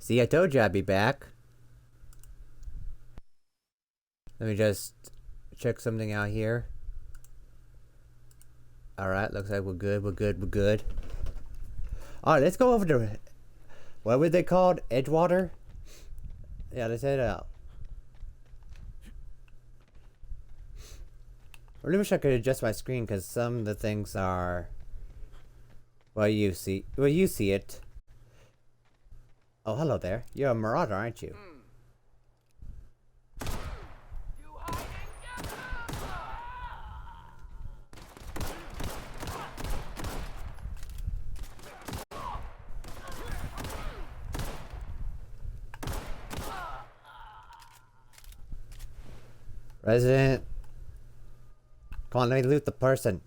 See, I told you I'd be back. Let me just check something out here. Alright, looks like we're good. Alright, let's go over to... What were they called? Edgewater? Yeah, let's head out. I really wish I could adjust my screen because some of the things are... Well, you see it. Oh, hello there. You're a marauder, aren't you? Resident. Come on, let me loot the person.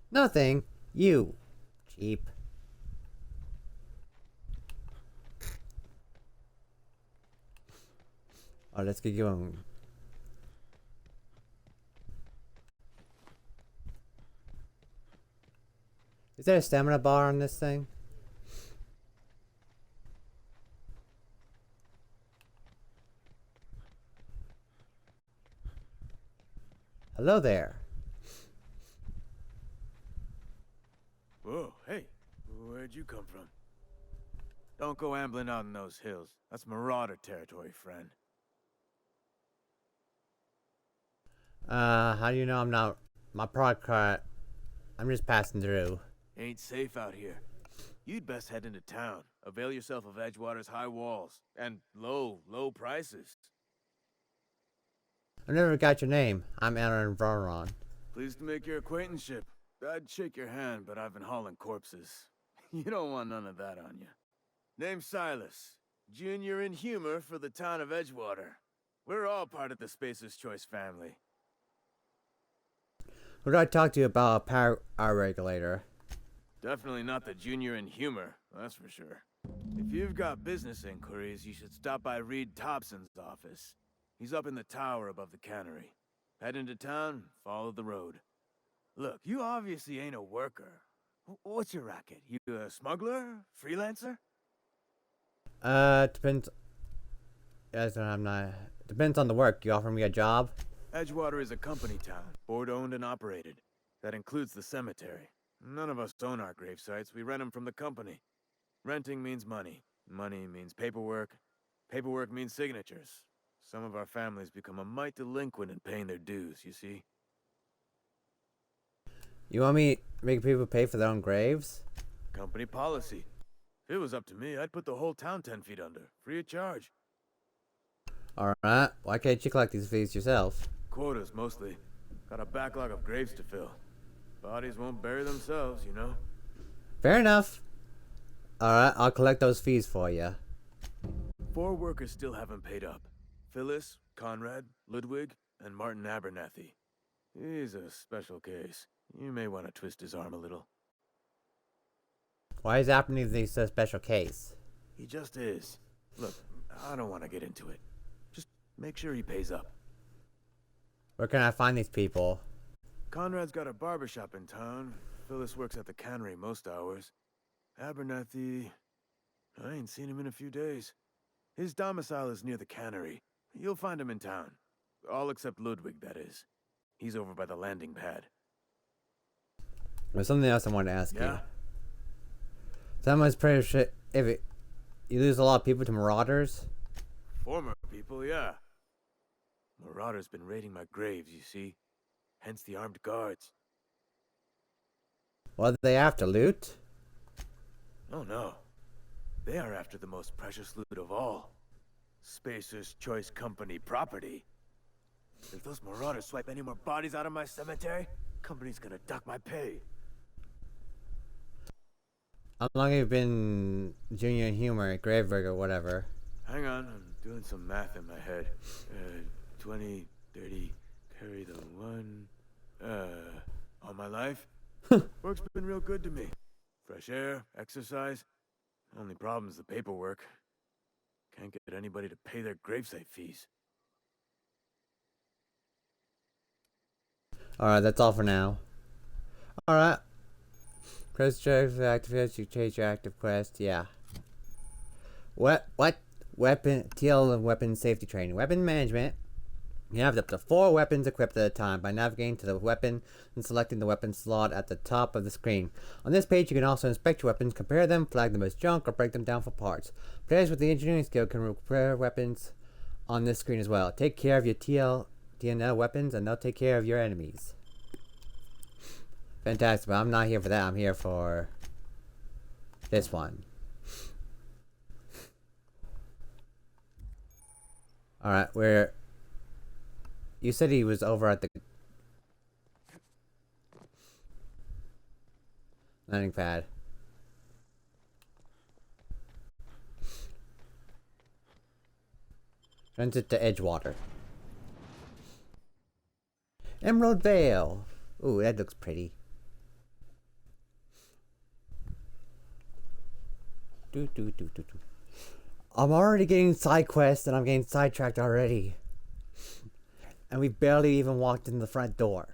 Nothing. You. Cheap. Oh, let's get going. Is there a stamina bar on this thing? Hello there. Whoa, hey, where'd you come from? Don't go ambling out in those hills. That's marauder territory, friend. How do you know I'm not... My product card... I'm just passing through. Ain't safe out here. You'd best head into town. Avail yourself of Edgewater's high walls. And low prices. I never got your name. I'm EmporerAaron. Pleased to make your acquaintanceship. I'd shake your hand, but I've been hauling corpses. You don't want none of that on you. Name's Silas. Junior in humor for the town of Edgewater. We're all part of the Spacer's Choice family. What do I talk to you about a power regulator? Definitely not the junior in humor, that's for sure. If you've got business inquiries, you should stop by Reed Thompson's office. He's up in the tower above the cannery. Head into town, follow the road. Look, you obviously ain't a worker. What's your racket? You a smuggler? Freelancer? Depends. Yes, I'm not. Depends on the work. You offer me a job? Edgewater is a company town, board-owned and operated. That includes the cemetery. None of us own our grave sites. We rent them from the company. Renting means money. Money means paperwork. Paperwork means signatures. Some of our families become a mite delinquent in paying their dues, you see? You want me to make people pay for their own graves? Company policy. If it was up to me, I'd put the whole town 10 feet under, free of charge. Alright, why can't you collect these fees yourself? Quotas, mostly. Got a backlog of graves to fill. Bodies won't bury themselves, you know? Fair enough. Alright, I'll collect those fees for you. 4 workers still haven't paid up. Phyllis, Conrad, Ludwig, and Martin Abernathy. He's a special case. You may want to twist his arm a little. Why is Abernathy a special case? He just is. Look, I don't want to get into it. Just make sure he pays up. Where can I find these people? Conrad's got a barbershop in town. Phyllis works at the cannery most hours. Abernathy... I ain't seen him in a few days. His domicile is near the cannery. You'll find him in town. All except Ludwig, that is. He's over by the landing pad. There's something else I wanted to ask you. Yeah? Someone's pretty sure if you lose a lot of people to marauders? Former people, yeah. Marauders been raiding my graves, you see. Hence the armed guards. What are they after, loot? Oh no. They are after the most precious loot of all. Spacer's Choice Company property. If those marauders swipe any more bodies out of my cemetery, company's gonna duck my pay. How long have you been junior in humor, grave rigger, whatever? Hang on, I'm doing some math in my head. 20, 30, carry the 1... all my life? Work's been real good to me. Fresh air, exercise. Only problem is the paperwork. Can't get anybody to pay their gravesite fees. Alright, that's all for now. Alright. Press drive to activate. You change your active quest. Yeah. What? Weapon TL and weapon safety training. Weapon management. You have up to 4 weapons equipped at a time by navigating to the weapon and selecting the weapon slot at the top of the screen. On this page, you can also inspect your weapons, compare them, flag them as junk, or break them down for parts. Players with the engineering skill can repair weapons on this screen as well. Take care of your TNL weapons, and they'll take care of your enemies. Fantastic, but I'm not here for that. I'm here for this one. Alright, you said he was over at the landing pad. Transit to Edgewater. Emerald Vale. Ooh, that looks pretty. I'm already getting side quests and I'm getting sidetracked already. And we barely even walked in the front door.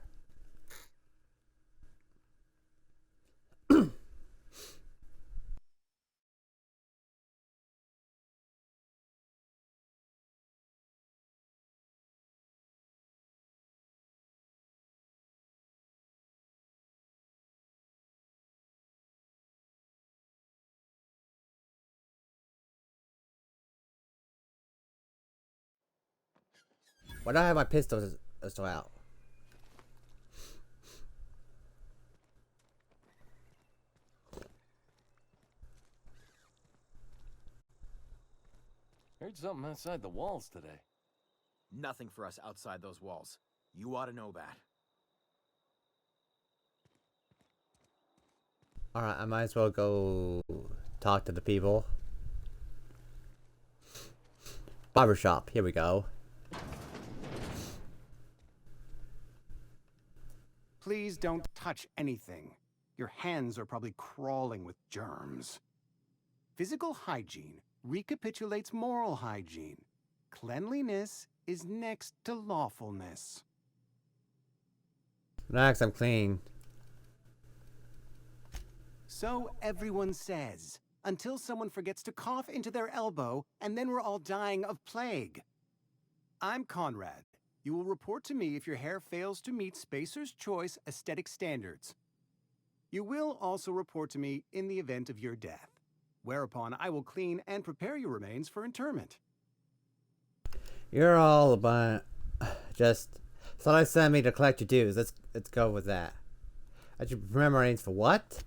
Why do I have my pistols still out? Heard something outside the walls today. Nothing for us outside those walls. You ought to know that. Alright, I might as well go talk to the people. Barbershop, here we go. Please don't touch anything. Your hands are probably crawling with germs. Physical hygiene recapitulates moral hygiene. Cleanliness is next to lawfulness. Relax, I'm clean. So everyone says, until someone forgets to cough into their elbow, and then we're all dying of plague. I'm Conrad. You will report to me if your hair fails to meet Spacer's Choice aesthetic standards. You will also report to me in the event of your death, whereupon I will clean and prepare your remains for interment. You're all about just somebody sent me to collect your dues. Let's go with that. I should prepare remains for what?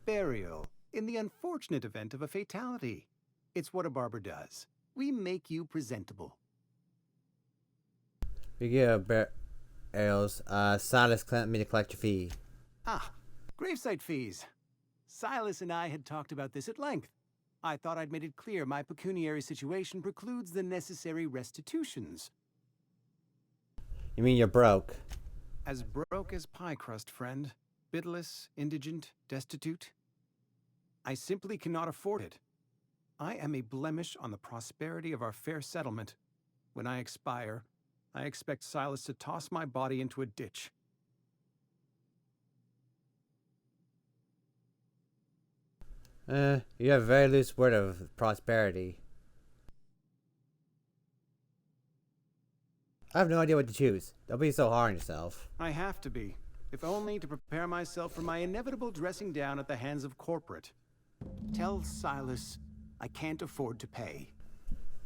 Burial, in the unfortunate event of a fatality. It's what a barber does. We make you presentable. We get burials. Silas sent me to collect your fee. Ah, gravesite fees. Silas and I had talked about this at length. I thought I'd made it clear my pecuniary situation precludes the necessary restitutions. You mean you're broke? As broke as pie crust, friend. Bidless, indigent, destitute. I simply cannot afford it. I am a blemish on the prosperity of our fair settlement. When I expire, I expect Silas to toss my body into a ditch. You have a very loose word of prosperity. I have no idea what to choose. Don't be so hard on yourself. I have to be, if only to prepare myself for my inevitable dressing down at the hands of corporate. Tell Silas I can't afford to pay,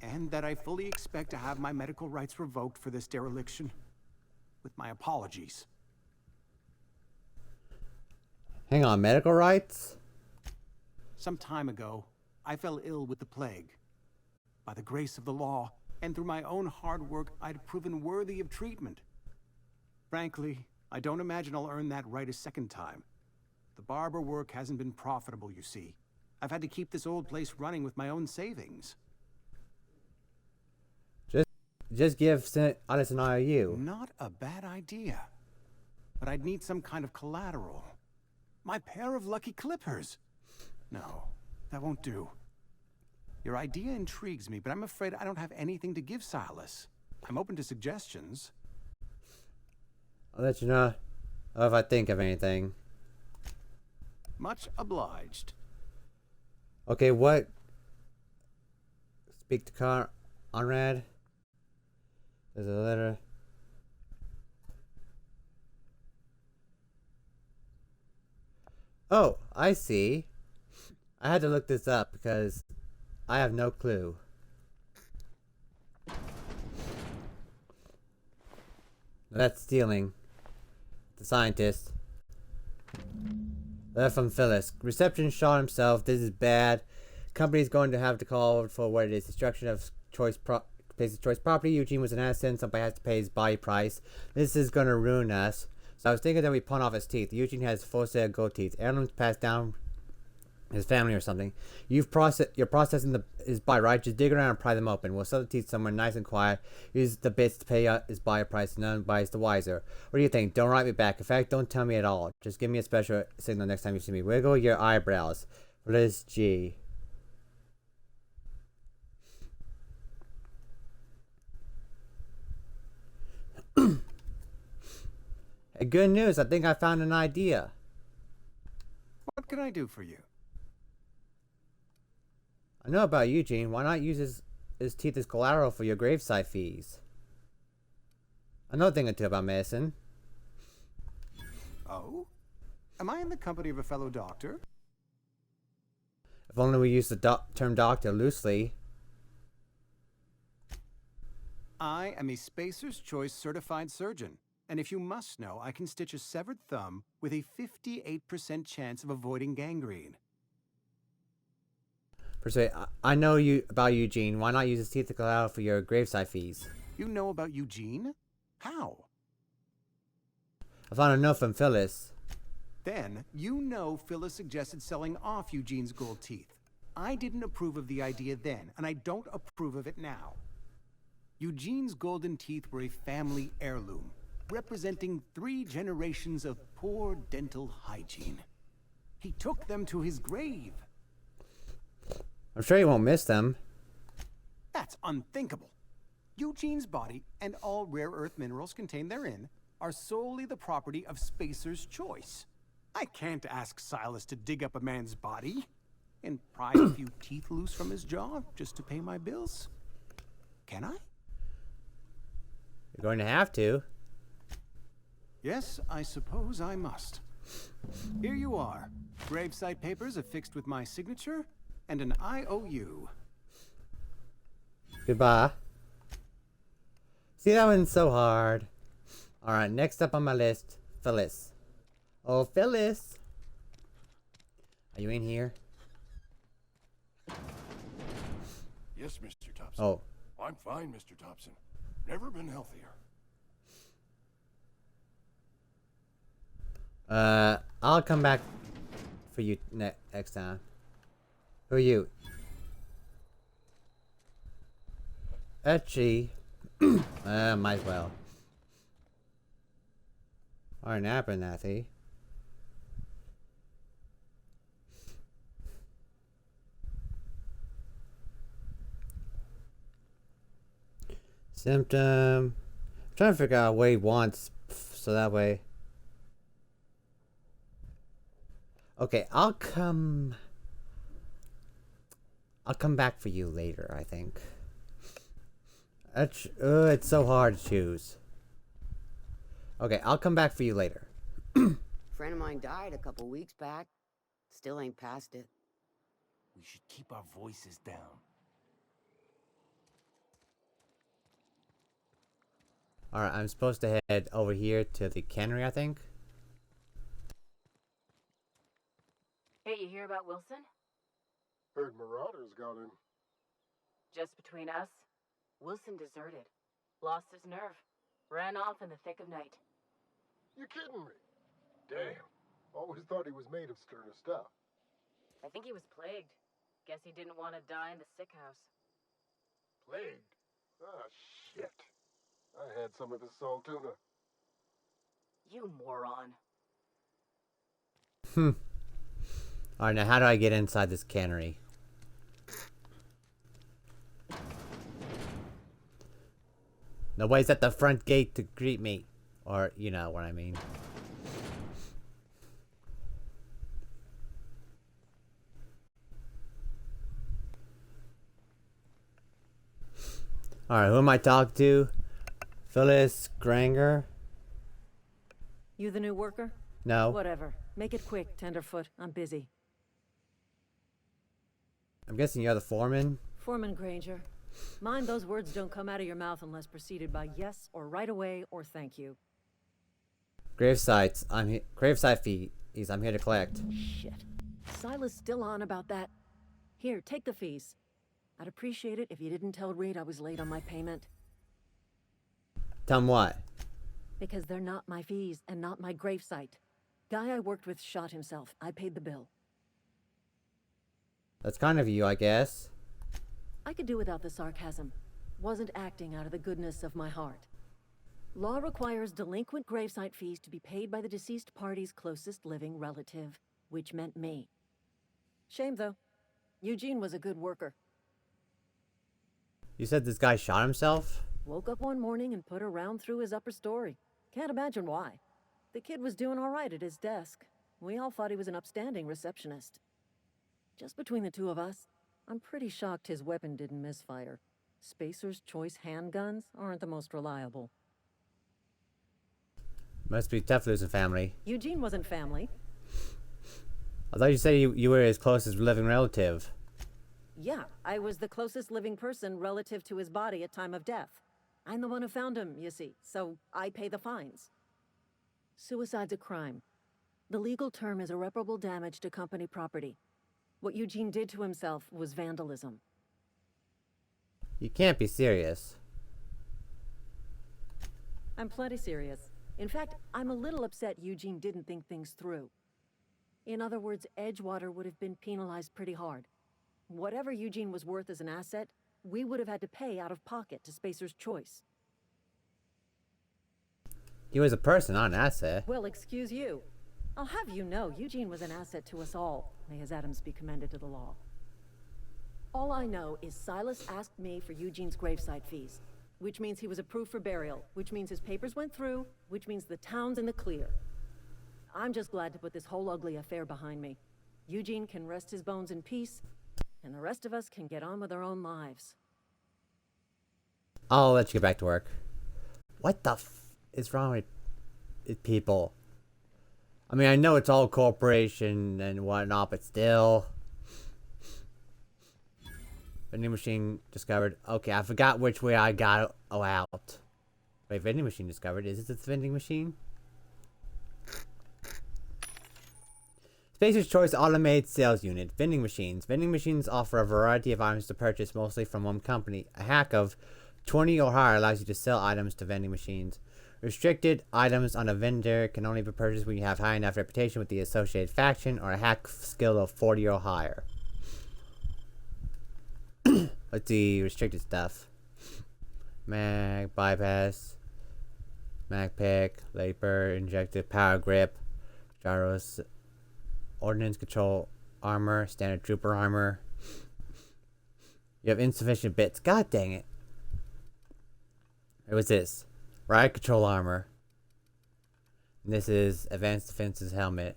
and that I fully expect to have my medical rights revoked for this dereliction. With my apologies. Hang on, medical rights? Some time ago, I fell ill with the plague. By the grace of the law, and through my own hard work, I'd proven worthy of treatment. Frankly, I don't imagine I'll earn that right a second time. The barber work hasn't been profitable, you see. I've had to keep this old place running with my own savings. Just give Silas an IOU. Not a bad idea. But I'd need some kind of collateral. My pair of lucky clippers. No, that won't do. Your idea intrigues me, but I'm afraid I don't have anything to give Silas. I'm open to suggestions. I'll let you know if I think of anything. Much obliged. Okay, what? Speak to Conrad. There's a letter. Oh, I see. I had to look this up because I have no clue. That's stealing. The scientist. Letter from Phyllis. Reception shot himself. This is bad. Company's going to have to call for what it is. Destruction of choice property. Eugene was an accident. Somebody has to pay his buy price. This is going to ruin us. So I was thinking that we pawn off his teeth. Eugene has full set of gold teeth. Heirlooms passed down his family or something. You're processing his buy, right? Just dig around and pry them open. We'll sell the teeth somewhere nice and quiet. Use the bits to pay his buy price, and none buys the wiser. What do you think? Don't write me back. In fact, don't tell me at all. Just give me a special signal next time you see me. Wiggle your eyebrows. What is G? Hey, good news. I think I found an idea. What can I do for you? I know about Eugene. Why not use his teeth as collateral for your gravesite fees? I know a thing or two about medicine. Oh? Am I in the company of a fellow doctor? If only we use the term doctor loosely. I am a Spacer's Choice certified surgeon. And if you must know, I can stitch a severed thumb with a 58% chance of avoiding gangrene. Per se, I know about Eugene. Why not use his teeth to collateral for your gravesite fees? You know about Eugene? How? I found a note from Phyllis. Then, you know Phyllis suggested selling off Eugene's gold teeth. I didn't approve of the idea then, and I don't approve of it now. Eugene's golden teeth were a family heirloom, representing 3 generations of poor dental hygiene. He took them to his grave. I'm sure you won't miss them. That's unthinkable. Eugene's body and all rare earth minerals contained therein are solely the property of Spacer's Choice. I can't ask Silas to dig up a man's body and pry a few teeth loose from his jaw just to pay my bills. Can I? You're going to have to. Yes, I suppose I must. Here you are. Gravesite papers affixed with my signature and an IOU. Goodbye. See, that one's so hard. Alright, next up on my list, Phyllis. Oh, Phyllis. Are you in here? Yes, Mr. Thompson. Oh. I'm fine, Mr. Thompson. Never been healthier. I'll come back for you next time. Who are you? Etchy. Might as well. Alright, Abernathy. Symptom. I'm trying to figure out what he wants so that way. Okay, I'll come back for you later, I think. It's so hard to choose. Okay, I'll come back for you later. Friend of mine died a couple weeks back. Still ain't past it. We should keep our voices down. Alright, I'm supposed to head over here to the cannery, I think. Hey, you hear about Wilson? Heard Marauders got in. Just between us, Wilson deserted. Lost his nerve. Ran off in the thick of night. You kidding me? Damn. Always thought he was made of sterner stuff. I think he was plagued. Guess he didn't want to die in the sick house. Plagued? Ah, shit. I had some of his salt tuna. You moron. Alright, now how do I get inside this cannery? Nobody's at the front gate to greet me. Or, you know what I mean. Alright, who am I talking to? Phyllis Granger? You the new worker? No. Whatever. Make it quick, Tenderfoot. I'm busy. I'm guessing you're the foreman? Foreman Granger. Mind those words don't come out of your mouth unless preceded by yes or right away or thank you. Gravesites. Gravesite fees. I'm here to collect. Shit. Silas still on about that. Here, take the fees. I'd appreciate it if you didn't tell Reed I was late on my payment. Tell him what? Because they're not my fees and not my gravesite. Guy I worked with shot himself. I paid the bill. That's kind of you, I guess. I could do without the sarcasm. Wasn't acting out of the goodness of my heart. Law requires delinquent gravesite fees to be paid by the deceased party's closest living relative, which meant me. Shame, though. Eugene was a good worker. You said this guy shot himself? Woke up one morning and put a round through his upper story. Can't imagine why. The kid was doing all right at his desk. We all thought he was an upstanding receptionist. Just between the two of us, I'm pretty shocked his weapon didn't misfire. Spacer's Choice handguns aren't the most reliable. Must be tough losing family. Eugene wasn't family. I thought you said you were his closest living relative. Yeah, I was the closest living person relative to his body at time of death. I'm the one who found him, you see, so I pay the fines. Suicide's a crime. The legal term is irreparable damage to company property. What Eugene did to himself was vandalism. You can't be serious. I'm plenty serious. In fact, I'm a little upset Eugene didn't think things through. In other words, Edgewater would have been penalized pretty hard. Whatever Eugene was worth as an asset, we would have had to pay out of pocket to Spacer's Choice. He was a person, not an asset. Well, excuse you. I'll have you know, Eugene was an asset to us all. May his atoms be commended to the law. All I know is Silas asked me for Eugene's gravesite fees, which means he was approved for burial, which means his papers went through, which means the town's in the clear. I'm just glad to put this whole ugly affair behind me. Eugene can rest his bones in peace, and the rest of us can get on with our own lives. I'll let you get back to work. What the is wrong with people? I mean, I know it's all corporation and whatnot, but still. Vending machine discovered. Okay, I forgot which way I got out. Wait, vending machine discovered. Is this the vending machine? Spacer's Choice Automated Sales Unit. Vending machines. Vending machines offer a variety of items to purchase, mostly from one company. A hack of 20 or higher allows you to sell items to vending machines. Restricted items on a vendor can only be purchased when you have high enough reputation with the associated faction or a hack skill of 40 or higher. Let's see, restricted stuff. Mag, bypass, mag pick, labor, injected power grip, gyros, ordnance control armor, standard trooper armor. You have insufficient bits. God dang it. What was this? Riot control armor. And this is advanced defenses helmet.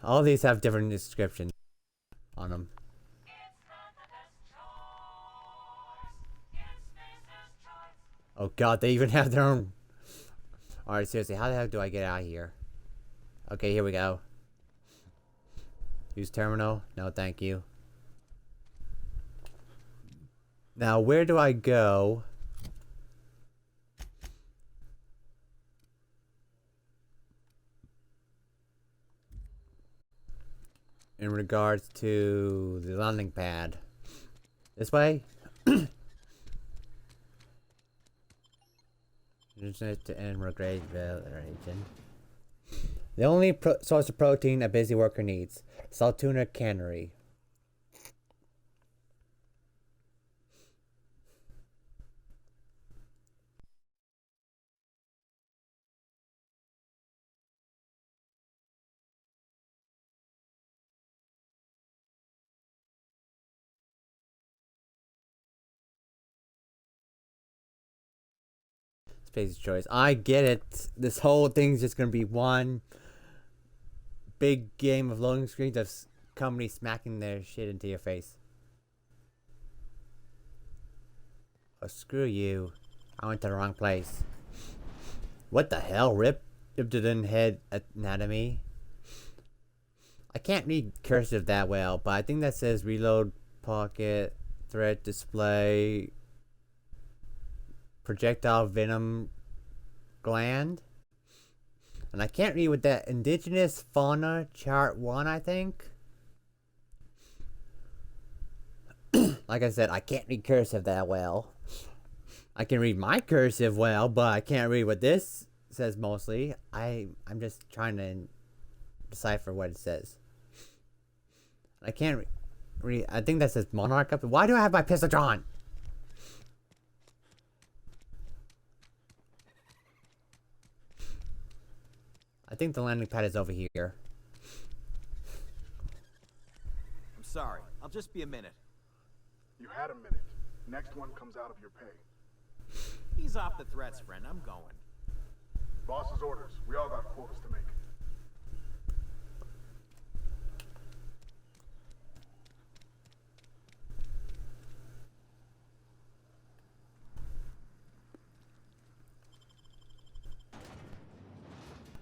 All these have different descriptions on them. Oh god, they even have their own. Alright, seriously, how the heck do I get out of here? Okay, here we go. Use terminal? No, thank you. Now, where do I go? In regards to the landing pad. This way? Internet to Emerald Grade region. The only source of protein a busy worker needs. Saltuna Cannery. Space's Choice. I get it. This whole thing's just gonna be one big game of loading screens of company smacking their shit into your face. Oh, screw you. I went to the wrong place. What the hell? Ripped it in head anatomy? I can't read cursive that well, but I think that says reload pocket, threat display, projectile venom gland. And I can't read with that indigenous fauna chart 1, I think. Like I said, I can't read cursive that well. I can read my cursive well, but I can't read what this says mostly. I'm just trying to decipher what it says. I can't read. I think that says monarch up. Why do I have my pistol drawn? I think the landing pad is over here. I'm sorry. I'll just be a minute. You had a minute. Next one comes out of your pay. Ease off the threats, friend. I'm going. Boss's orders. We all got quotas to make.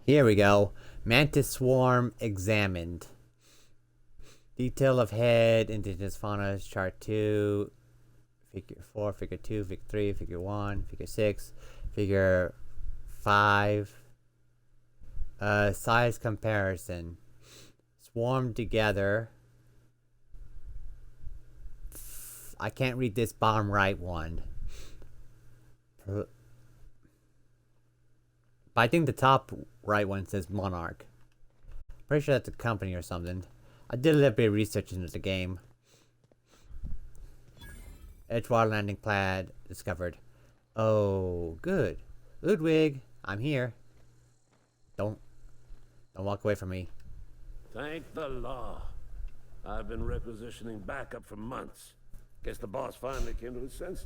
Here we go. Mantis swarm examined. Detail of head, indigenous fauna, chart 2, figure 4, figure 2, figure 3, figure 1, figure 6, figure 5. Size comparison. Swarm together. I can't read this bottom right one. But I think the top right one says Monarch. Pretty sure that's a company or something. I did a little bit of research into the game. Edgewater landing pad discovered. Oh, good. Ludwig, I'm here. Don't walk away from me. Thank the law. I've been requisitioning backup for months. Guess the boss finally came to his senses.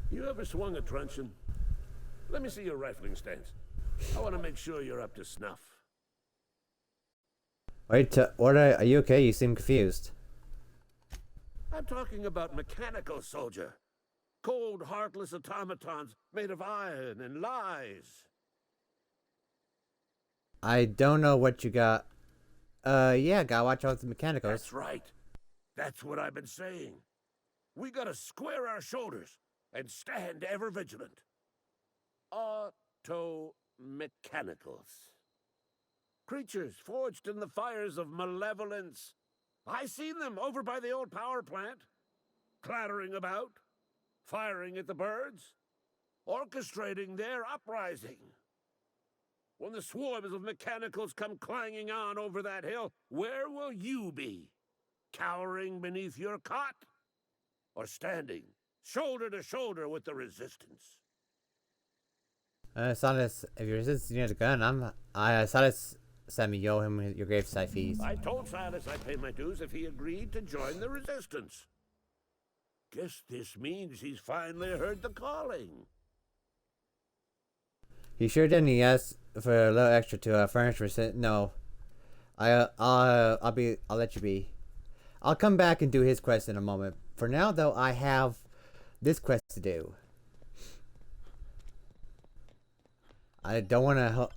You ever swung a truncheon? Let me see your rifling stance. I want to make sure you're up to snuff. Wait, are you okay? You seem confused. I'm talking about mechanical soldier. Cold, heartless automatons made of iron and lies. I don't know what you got. Yeah, gotta watch out with the mechanicals. That's right. That's what I've been saying. We gotta square our shoulders and stand ever vigilant. Auto-mechanicals. Creatures forged in the fires of malevolence. I seen them over by the old power plant, clattering about, firing at the birds, orchestrating their uprising. When the swarms of mechanicals come clanging on over that hill, where will you be? Cowering beneath your cot? Or standing, shoulder to shoulder with the resistance? Silas, if you're resisting near the gun, Silas sent me you owe him your gravesite fees. I told Silas I'd pay my dues if he agreed to join the resistance. Guess this means he's finally heard the calling. He sure didn't. He asked for a little extra to furnish resist. No, I'll let you be. I'll come back and do his quest in a moment. For now, though, I have this quest to do. I don't want to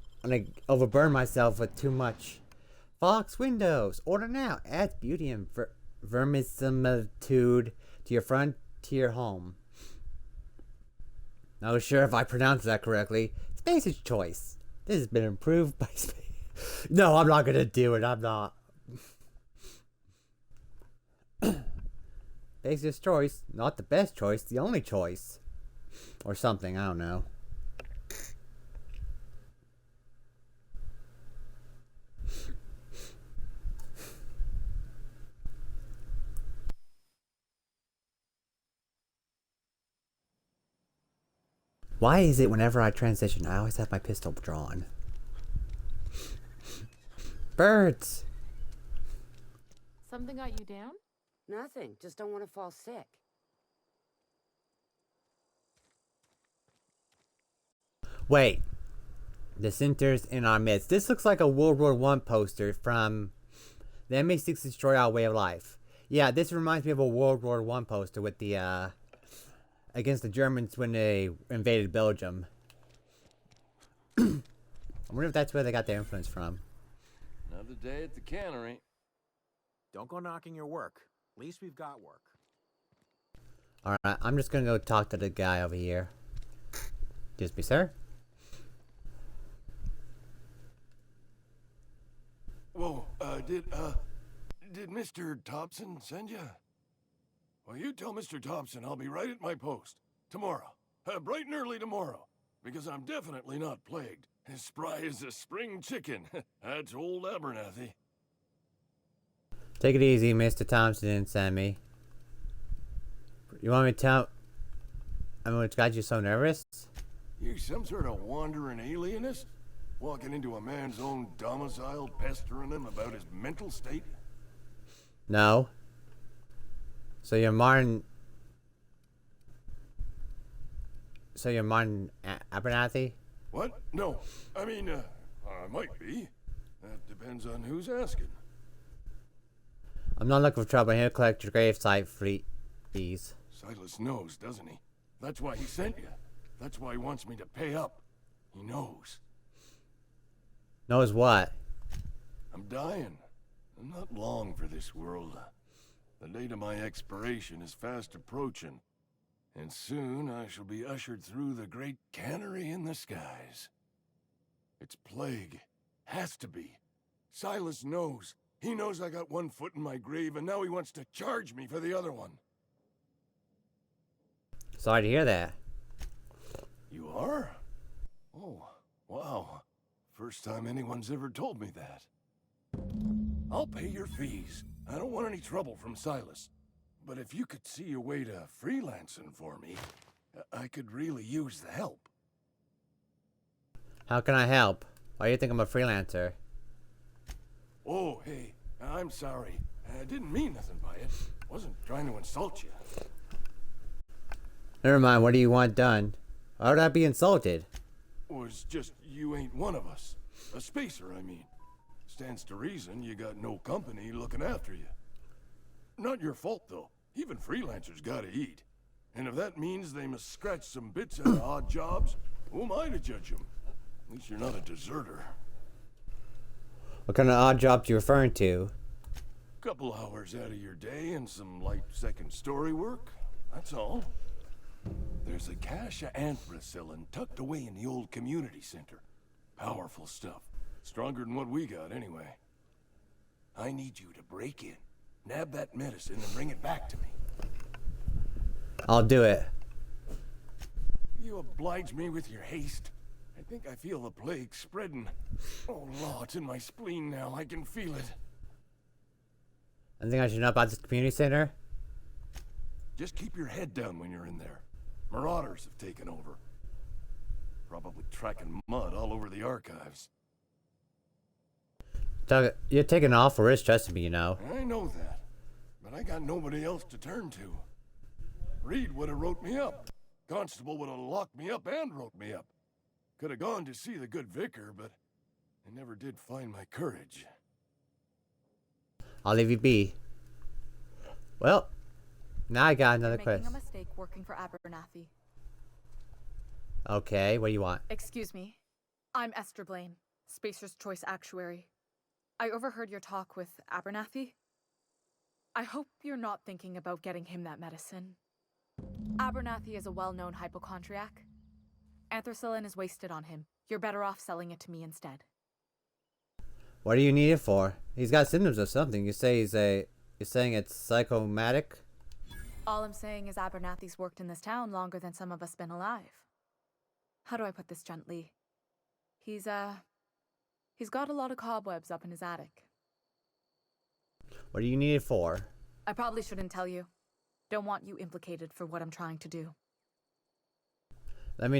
overburn myself with too much. Fox Windows. Order now. Adds beauty and verisimilitude to your frontier home. Not sure if I pronounced that correctly. Space's choice. This has been improved by space. No, I'm not gonna do it. I'm not. Space's choice. Not the best choice. The only choice. Or something. I don't know. Why is it whenever I transition, I always have my pistol drawn? Birds! Something got you down? Nothing. Just don't want to fall sick. Wait. Dissenters in our midst. This looks like a World War I poster from The enemy seeks to destroy our way of life. Yeah, this reminds me of a World War I poster with the, against the Germans when they invaded Belgium. I wonder if that's where they got their influence from. Another day at the cannery. Don't go knocking your work. At least we've got work. Alright, I'm just gonna go talk to the guy over here. Excuse me, sir? Whoa, did Mr. Thompson send you? Well, you tell Mr. Thompson I'll be right at my post. Tomorrow. Bright and early tomorrow. Because I'm definitely not plagued. As spry as a spring chicken. That's old Abernathy. Take it easy, Mr. Thompson didn't send me. You want me to tell... I mean, what's got you so nervous? You some sort of wandering alienist? Walking into a man's own domicile, pestering him about his mental state? No. So you're Martin... So you're Martin Abernathy? What? No. I mean, I might be. That depends on who's asking. I'm not looking for trouble. I'm here to collect your gravesite fees. Silas knows, doesn't he? That's why he sent you. That's why he wants me to pay up. He knows. Knows what? I'm dying. I'm not long for this world. The date of my expiration is fast approaching. And soon I shall be ushered through the great cannery in the skies. It's plague. Has to be. Silas knows. He knows I got one foot in my grave, and now he wants to charge me for the other one. Sorry to hear that. You are? Oh, wow. First time anyone's ever told me that. I'll pay your fees. I don't want any trouble from Silas. But if you could see a way to freelancing for me, I could really use the help. How can I help? Why do you think I'm a freelancer? Oh, hey, I'm sorry. I didn't mean nothing by it. Wasn't trying to insult you. Never mind, what do you want done? Why would I be insulted? Was just you ain't one of us. A spacer, I mean. Stands to reason you got no company looking after you. Not your fault, though. Even freelancers gotta eat. And if that means they must scratch some bits out of odd jobs, who am I to judge them? At least you're not a deserter. What kind of odd jobs you referring to? Couple hours out of your day and some light second story work. That's all. There's a cache of anthracillin tucked away in the old community center. Powerful stuff. Stronger than what we got, anyway. I need you to break in, nab that medicine, and bring it back to me. I'll do it. You oblige me with your haste. I think I feel the plague spreading. Oh, Lord, it's in my spleen now. I can feel it. I think I should know about this community center. Just keep your head down when you're in there. Marauders have taken over. Probably tracking mud all over the archives. You're taking off for risk trusting me, you know. I know that. But I got nobody else to turn to. Reed would have wrote me up. Constable would have locked me up and wrote me up. Could have gone to see the good vicar, but I never did find my courage. I'll leave you be. Well, now I got another You're quest. making a mistake working for Abernathy. Okay, what do you want? Excuse me. I'm Esther Blaine, Spacer's Choice Actuary. I overheard your talk with Abernathy. I hope you're not thinking about getting him that medicine. Abernathy is a well-known hypochondriac. Anthracillin is wasted on him. You're better off selling it to me instead. What do you need it for? He's got symptoms of something. You say you're saying it's psychomatic? All I'm saying is Abernathy's worked in this town longer than some of us been alive. How do I put this gently? He's got a lot of cobwebs up in his attic. What do you need it for? I probably shouldn't tell you. Don't want you implicated for what I'm trying to do. Let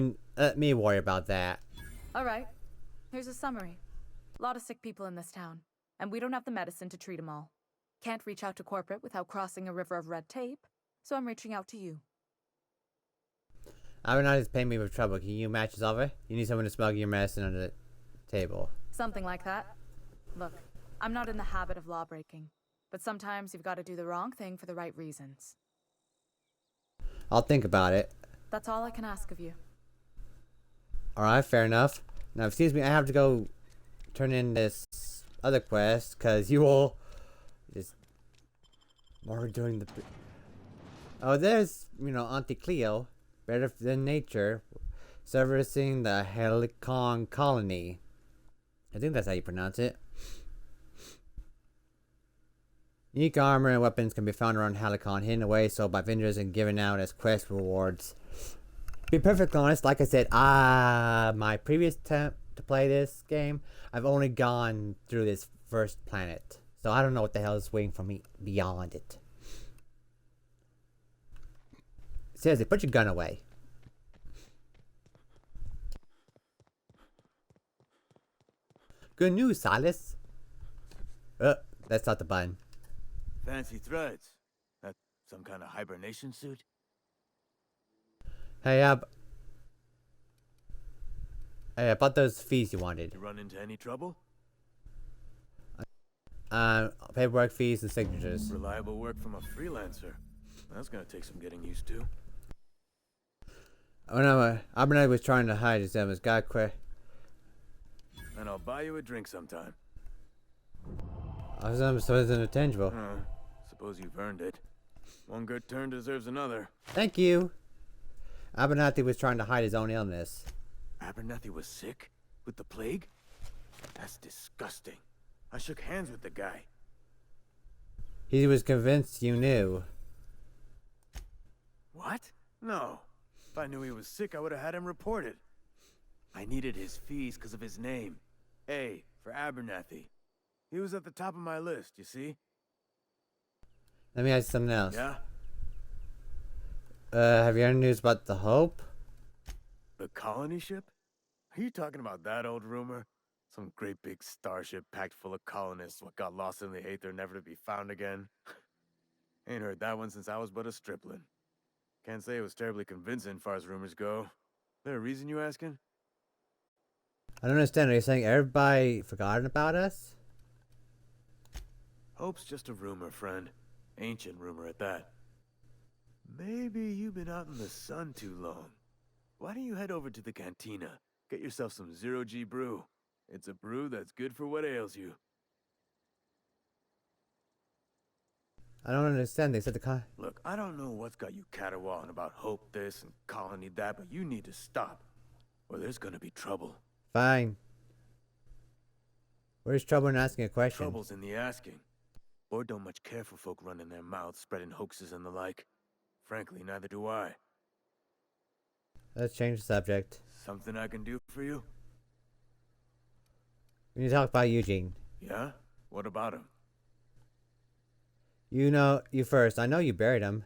me worry about that. Alright, here's a summary. A lot of sick people in this town, and we don't have the medicine to treat them all. Can't reach out to corporate without crossing a river of red tape, so I'm reaching out to you. Abernathy's paying me with trouble. Can you match this offer? You need someone to smuggle your medicine under the table. Something like that. Look, I'm not in the habit of law breaking, but sometimes you've got to do the wrong thing for the right reasons. I'll think about it. That's all I can ask of you. Alright, fair enough. Now, excuse me, I have to go turn in this other quest, because you will just more doing the... Oh, there's, Auntie Cleo, better than nature, servicing the Helicon colony. I think that's how you pronounce it. Unique armor and weapons can be found around Helicon, hidden away sold by vendors and given out as quest rewards. To be perfectly honest, like I said, my previous attempt to play this game, I've only gone through this first planet. So I don't know what the hell is waiting for me beyond it. Seriously, put your gun away. Good news, Silas. That's not the button. Fancy threads. That some kind of hibernation suit? Hey, about those fees you wanted. You run into any trouble? Paperwork, fees, and signatures. Reliable work from a freelancer. That's gonna take some getting used to. When Abernathy was trying to hide his got quit. And I'll buy you a drink sometime. I was intangible. Suppose you've earned it. One good turn deserves another. Thank you. Abernathy was trying to hide his own illness. Abernathy was sick? With the plague? That's disgusting. I shook hands with the guy. He was convinced you knew. What? No. If I knew he was sick, I would have had him reported. I needed his fees because of his name. A for Abernathy. He was at the top of my list, you see? Let me ask you something else. Yeah? Have you heard news about the Hope? The colony ship? Are you talking about that old rumor? Some great big starship packed full of colonists what got lost in the aether never to be found again? Ain't heard that one since I was but a stripling. Can't say it was terribly convincing far as rumors go. There a reason you asking? I don't understand. Are you saying everybody forgotten about us? Hope's just a rumor, friend. Ancient rumor at that. Maybe you've been out in the sun too long. Why don't you head over to the cantina? Get yourself some zero-G brew. It's a brew that's good for what ails you. I don't understand. They said Look, I don't know what's got you caterwauling about Hope this and Colony that, but you need to stop, or there's gonna be trouble. Fine. Where's trouble in asking a question? Trouble's in the asking. Board don't much care for folk running their mouths, spreading hoaxes and the like. Frankly, neither do I. Let's change the subject. Something I can do for you? We need to talk about Eugene. Yeah? What about him? You first. I know you buried him.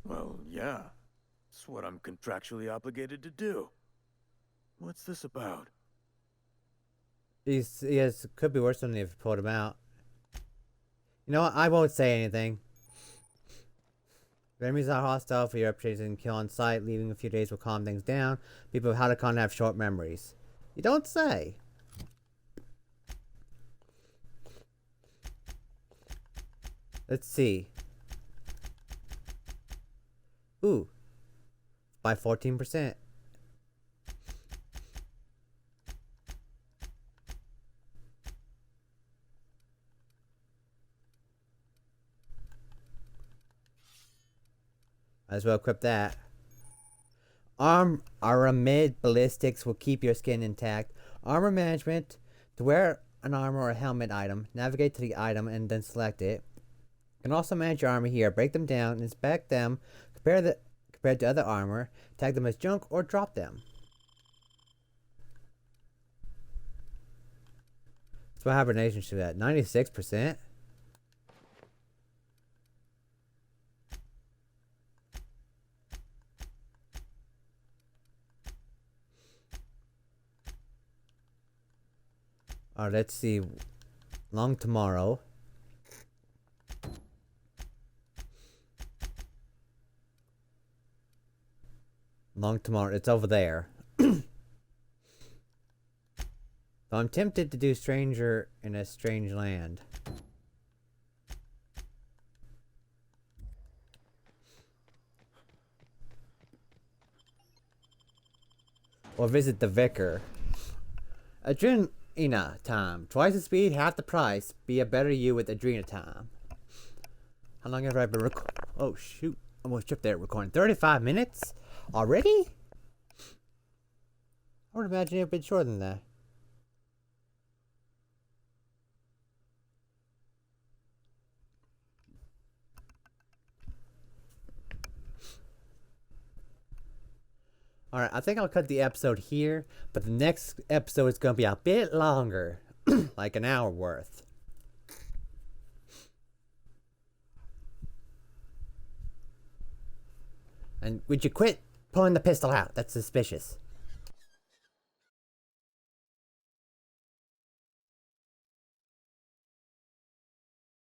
Well, yeah. It's what I'm contractually obligated to do. What's this about? Yes, could be worse than if you pulled him out. You know what? I won't say anything. If enemies are hostile for your reputation and kill on sight, leaving a few days will calm things down. People of Halicon have short memories. You don't say. Let's see. Ooh. By 14%. Might as well equip that. Aramid ballistics will keep your skin intact. Armor management. To wear an armor or a helmet item, navigate to the item and then select it. You can also manage your armor here. Break them down, inspect them, compared to other armor, tag them as junk, or drop them. That's what hibernation should be at. 96%. Alright, let's see. Long tomorrow. Long tomorrow. It's over there. Don't But I'm tempted to do Stranger in a Strange Land. Or visit the vicar. Adrena time. Twice the speed, half the price. Be a better you with Adrena time. How long have I been oh shoot. Almost tripped there recording. 35 minutes? Already? I would imagine it would have been shorter than that. Alright, I think I'll cut the episode here, but the next episode is going to be a bit longer. Like an hour worth. And would you quit pulling the pistol out? That's suspicious.